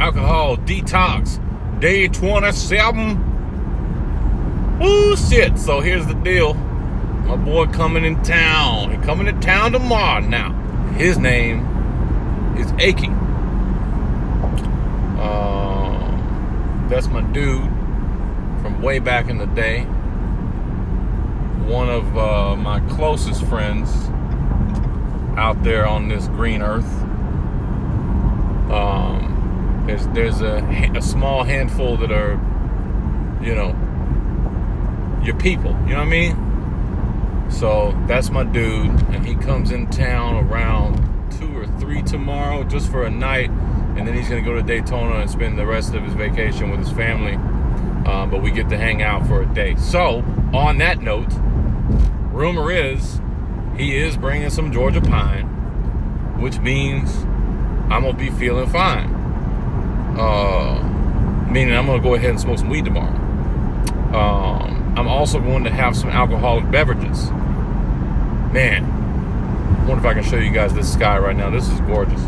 alcohol detox, day 27. Ooh, shit. So here's the deal. My boy coming in town. He coming to town tomorrow now. His name is Aki. That's my dude from way back in the day. One of my closest friends out there on this green earth. There's a small handful that are, your people. You know what I mean? So that's my dude, and he comes in town around 2 or 3 tomorrow just for a night, and then he's gonna go to Daytona and spend the rest of his vacation with his family. But we get to hang out for a day. So on that note, rumor is he is bringing some Georgia pine, which means I'm gonna be feeling fine. Meaning I'm gonna go ahead and smoke some weed tomorrow. I'm also going to have some alcoholic beverages. Man, I wonder if I can show you guys this sky right now. This is gorgeous.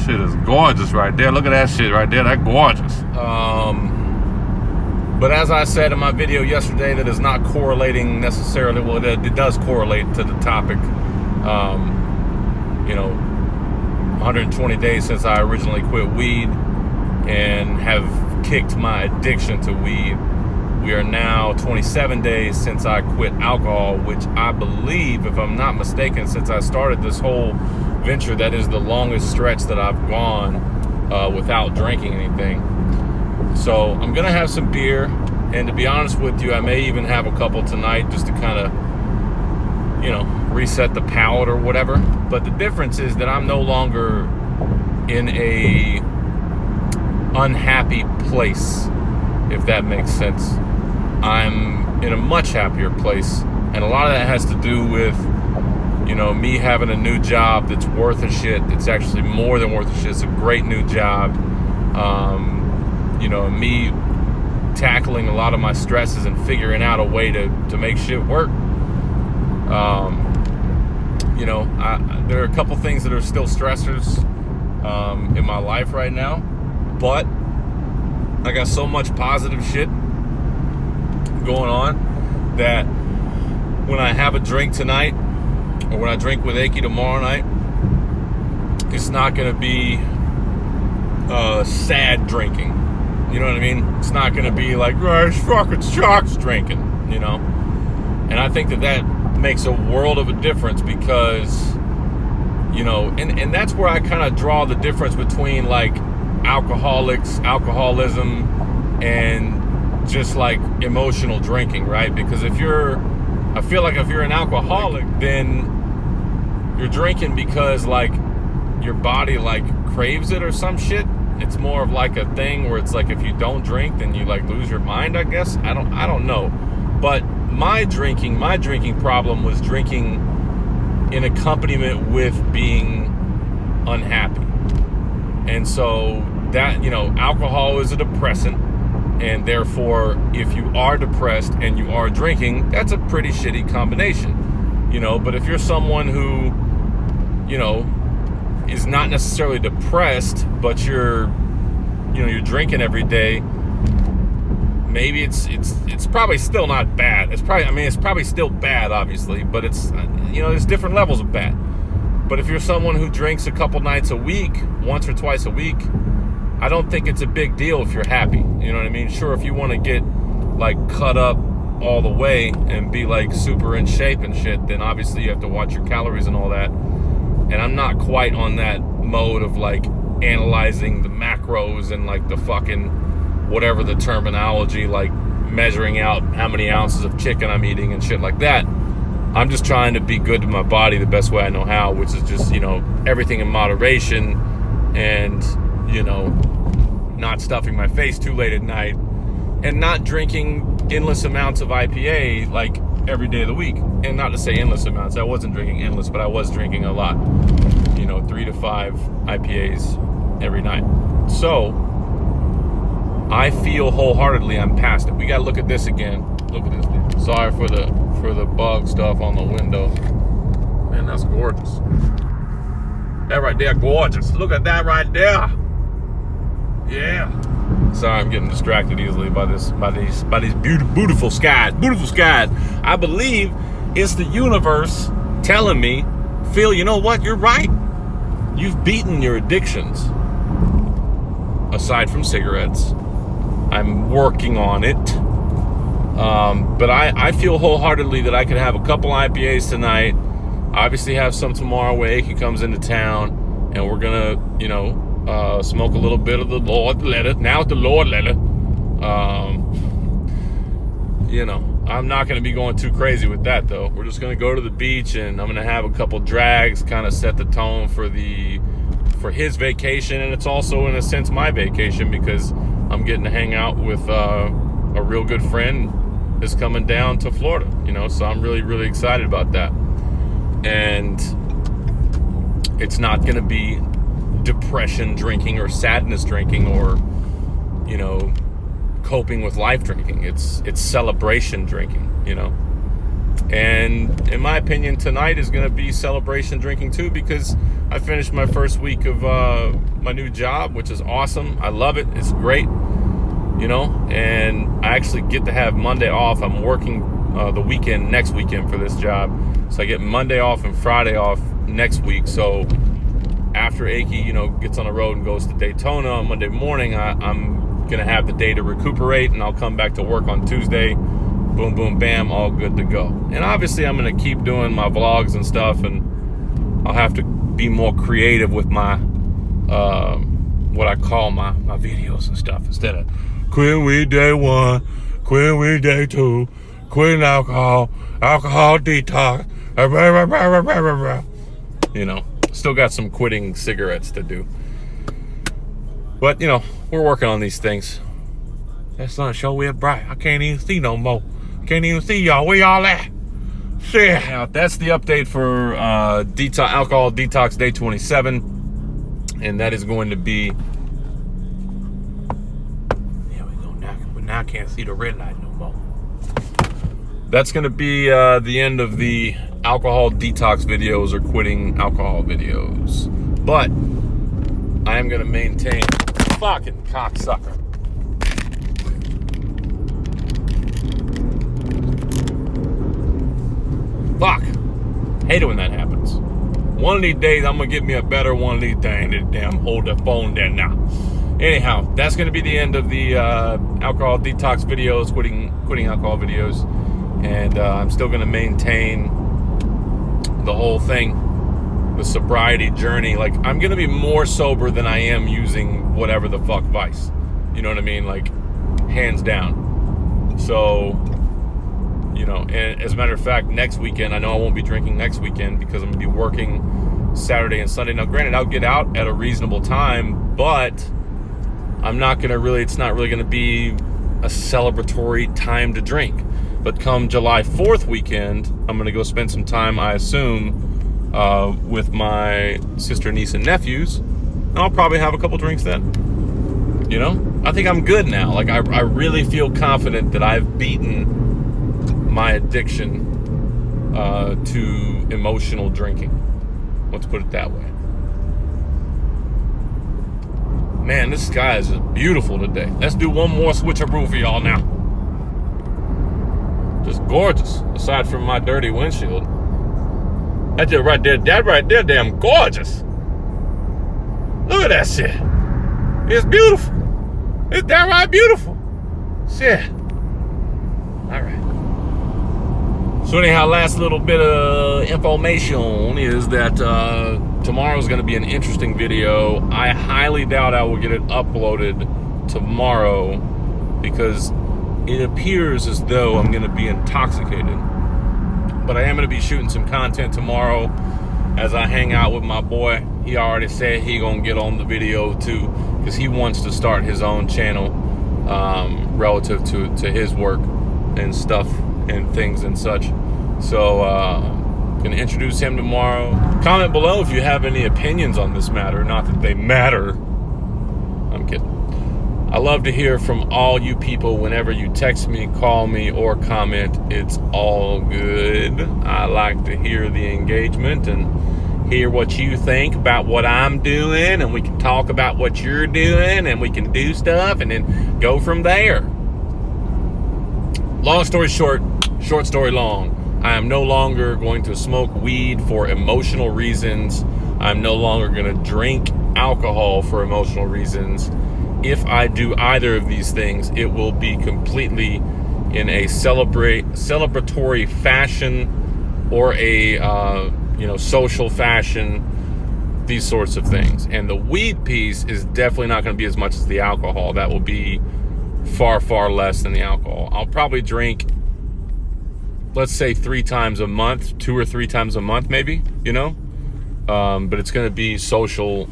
Shit is gorgeous right there. Look at that shit right there. That's gorgeous. But as I said in my video yesterday, that is not correlating necessarily. Well, it does correlate to the topic. 120 days since I originally quit weed and have kicked my addiction to weed. We are now 27 days since I quit alcohol, which I believe, if I'm not mistaken, since I started this whole venture, that is the longest stretch that I've gone without drinking anything. So I'm gonna have some beer, and to be honest with you, I may even have a couple tonight just to kind of, reset the palate or whatever. But the difference is that I'm no longer in a unhappy place, if that makes sense. I'm in a much happier place, and a lot of that has to do with me having a new job that's worth a shit. It's actually more than worth a shit. It's a great new job. Me tackling a lot of my stresses and figuring out a way to make shit work. There are a couple things that are still stressors in my life right now, but I got so much positive shit going on that when I have a drink tonight, or when I drink with Aki tomorrow night, it's not going to be sad drinking. You know what I mean? It's not going to be like, it's fucking sharks drinking, And I think that makes a world of a difference because, and that's where I kind of draw the difference between like alcoholism, and just like emotional drinking, right? Because I feel like if you're an alcoholic, then you're drinking because like your body like craves it or some shit. It's more of like a thing where it's like if you don't drink, then you like lose your mind, I guess. I don't know. But my drinking problem was drinking in accompaniment with being unhappy. And so that, alcohol is a depressant. And therefore, if you are depressed and you are drinking, that's a pretty shitty combination. But if you're someone who, is not necessarily depressed, but you're drinking every day, maybe it's probably still not bad. It's probably still bad, obviously, but it's, there's different levels of bad. But if you're someone who drinks a couple nights a week, once or twice a week, I don't think it's a big deal if you're happy. You know what I mean? Sure, if you want to get like cut up all the way and be like super in shape and shit, then obviously you have to watch your calories and all that. And I'm not quite on that mode of like analyzing the macros and like the fucking whatever the terminology, like measuring out how many ounces of chicken I'm eating and shit like that. I'm just trying to be good to my body the best way I know how, which is just, everything in moderation and, not stuffing my face too late at night and not drinking endless amounts of IPA like every day of the week. And not to say endless amounts, I wasn't drinking endless, but I was drinking a lot, 3 to 5 IPAs every night. So I feel wholeheartedly I'm past it. We got to look at this again. Look at this thing. Sorry for the bug stuff on the window. Man, that's gorgeous. That right there, gorgeous. Look at that right there. Yeah. Sorry, I'm getting distracted easily by these beautiful skies. Beautiful skies. I believe it's the universe telling me, Phil, you know what? You're right. You've beaten your addictions. Aside from cigarettes, I'm working on it. But I feel wholeheartedly that I could have a couple IPAs tonight. Obviously have some tomorrow when Aki comes into town, and we're gonna, smoke a little bit of the Lord Letter. Now it's the Lord Letter. I'm not gonna be going too crazy with that though. We're just gonna go to the beach, and I'm gonna have a couple drags, kind of set the tone for his vacation, and it's also in a sense my vacation because I'm getting to hang out with a real good friend that's coming down to Florida. So I'm really, really excited about that. And it's not going to be depression drinking or sadness drinking or, coping with life drinking. It's celebration drinking, And in my opinion, tonight is going to be celebration drinking too, because I finished my first week of my new job, which is awesome. I love it. It's great, and I actually get to have Monday off. I'm working next weekend for this job. So I get Monday off and Friday off next week. So after Aki, gets on the road and goes to Daytona on Monday morning, I'm going to have the day to recuperate, and I'll come back to work on Tuesday. Boom, boom, bam, all good to go. And obviously I'm going to keep doing my vlogs and stuff, and I'll have to be more creative with my, what I call my videos and stuff. Instead of quit weed day 1, quit weed day 2, quitting alcohol detox. Still got some quitting cigarettes to do. But, we're working on these things. That sun sure real bright. I can't even see no more. Can't even see y'all. Where y'all at? Shit. Now, that's the update for Alcohol Detox Day 27. And that is going to be... There we go. Now I can't see the red light no more. That's going to be the end of the alcohol detox videos or quitting alcohol videos. But I am going to maintain... Fucking cocksucker. Fuck. Hate it when that happens. One of these days, I'm going to get me a better one of these things. Damn, hold the phone there now. Anyhow, that's going to be the end of the alcohol detox videos, quitting alcohol videos. And I'm still going to maintain the whole thing, the sobriety journey. Like, I'm going to be more sober than I am using whatever the fuck vice. You know what I mean? Like, hands down. So, and as a matter of fact, next weekend, I know I won't be drinking next weekend because I'm going to be working Saturday and Sunday. Now, granted, I'll get out at a reasonable time, but I'm not going to really, it's not really going to be a celebratory time to drink. But come July 4th weekend, I'm going to go spend some time, I assume, with my sister, niece, and nephews. And I'll probably have a couple drinks then. I think I'm good now. Like, I really feel confident that I've beaten my addiction to emotional drinking. Let's put it that way. Man, this sky is just beautiful today. Let's do one more switcheroo for y'all now. Just gorgeous, aside from my dirty windshield. That right there, damn gorgeous. Look at that shit. It's beautiful. It's downright beautiful. Shit. All right. So anyhow, last little bit of information is that tomorrow's going to be an interesting video. I highly doubt I will get it uploaded tomorrow because it appears as though I'm going to be intoxicated. But I am going to be shooting some content tomorrow as I hang out with my boy. He already said he going to get on the video too because he wants to start his own channel relative to his work and stuff and things and such. So gonna introduce him tomorrow. Comment below if you have any opinions on this matter. Not that they matter. I'm kidding. I love to hear from all you people whenever you text me, call me, or comment. It's all good. I like to hear the engagement, and hear what you think about what I'm doing, and we can talk about what you're doing, and we can do stuff and then go from there. Long story short, short story long, I am no longer going to smoke weed for emotional reasons. I'm no longer going to drink alcohol for emotional reasons. If I do either of these things, it will be completely in a celebratory fashion or a social fashion, these sorts of things. And the weed piece is definitely not going to be as much as the alcohol. That will be far, far less than the alcohol. I'll probably drink, let's say 3 times a month, 2 or 3 times a month, maybe, but it's going to be social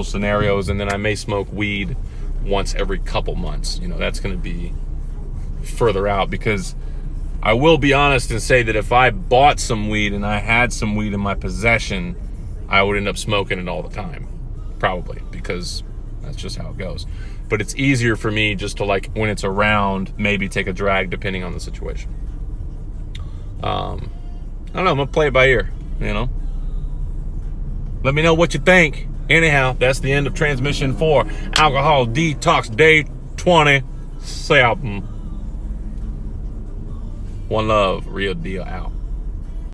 scenarios. And then I may smoke weed once every couple months. That's going to be further out, because I will be honest and say that if I bought some weed and I had some weed in my possession, I would end up smoking it all the time, probably, because that's just how it goes. But it's easier for me just to, like, when it's around, maybe take a drag depending on the situation. I don't know, I'm gonna play it by ear, Let me know what you think. Anyhow, that's the end of transmission 4, Alcohol Detox Day 27. One love, real deal out.